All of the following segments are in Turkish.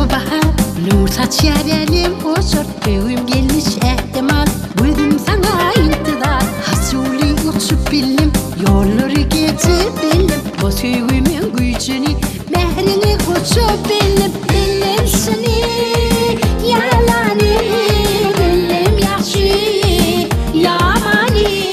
bahar nur saçar elim oşur Köyüm gelmiş ehtimal Bugün sana intidar Hasuli uçup bildim Yolları geçip bildim O köyümün gücünü Mehrini uçup bildim Bildim seni Yalanı Bildim yaşı Yamanı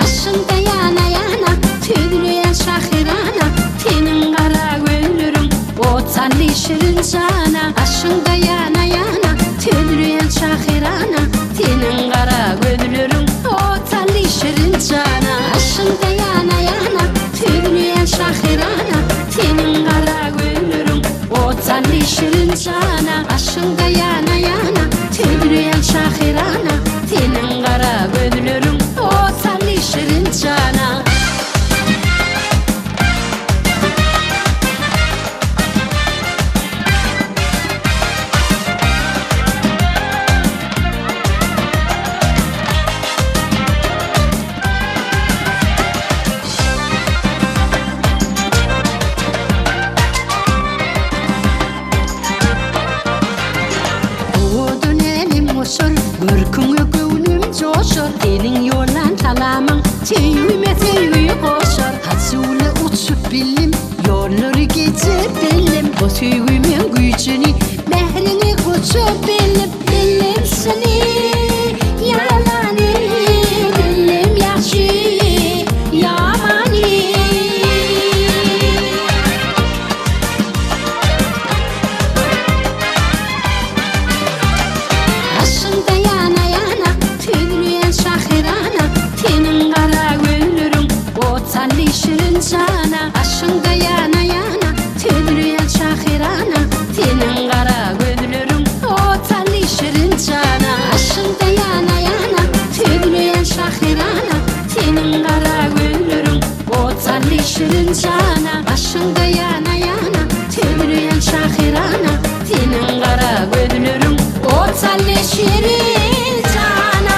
Aşında yana yana Tüdrüyen şahirana Tenin kara gönlürüm Otanlı şirin cana Aşında yana yana Tüdrüyen şahirana Tenin kara gönlürüm Otanlı şirin cana Aşında yana yana Tüdrüyen şahirana Tenin kara gönlürüm Otanlı şirin cana Aşında yana yana Tüdrüyen şahirana Tenin kara gönlürüm Otanlı şirin cana Görkünü gönlüm coşur Senin yollan talamın Teyüme teyüyü koşur Hasuli uçup bildim Yolları geçip bildim O teyümen gücünü Mehrini uçup bildim Bildim seni Yalanı Bildim yaşı Yamanı Aşında yana yana Tüdrüyen şahirana Tenin kara gönlürüm Otanlı şirin cana Aşında yana yana Tüdrüyen şahirana Tenin kara gönlürüm Otanlı şirin cana Aşında yana yana Tüdrüyen şahirana Tenin kara gönlürüm Otanlı şirin cana Aşında yana yana Tüdrüyen şahirana Tenin kara gönlürüm Otanlı şirin cana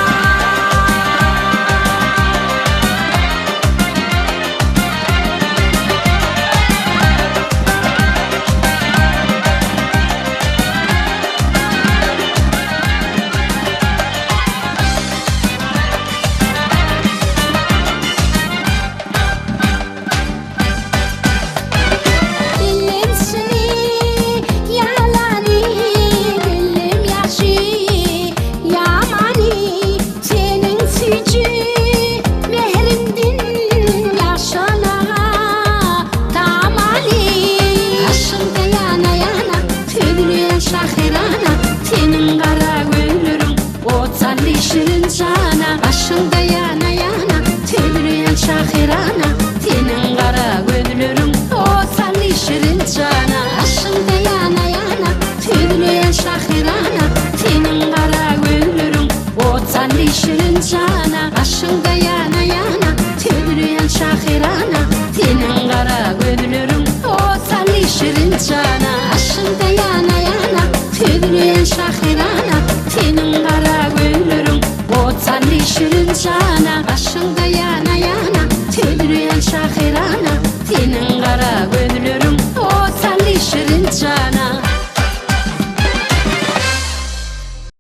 Bildim seni Yalanı Bildim yaşı Yamanı Senin sücü Mehrindin yaşana Tamali Aşında yana yana Tüdrüyen şahirana Tenin kara gönlürüm Otanlı şirin cana Aşında yana yana Tüdrüyen şahirana Tenin kara gönlürüm Otanlı şirin cana Aşında yana yana Tüdrüyen şahirana Tenin kara gönlürüm Otanlı şirin cana Aşında yana yana Tüdrüyen şahirana Tenin kara gönlürüm Otanlı şirin cana Aşında yana yana Tüdrüyen şahirana Tenin kara gönlürüm Otanlı şirin cana Aşında yana yana Tüdrüyen şahirana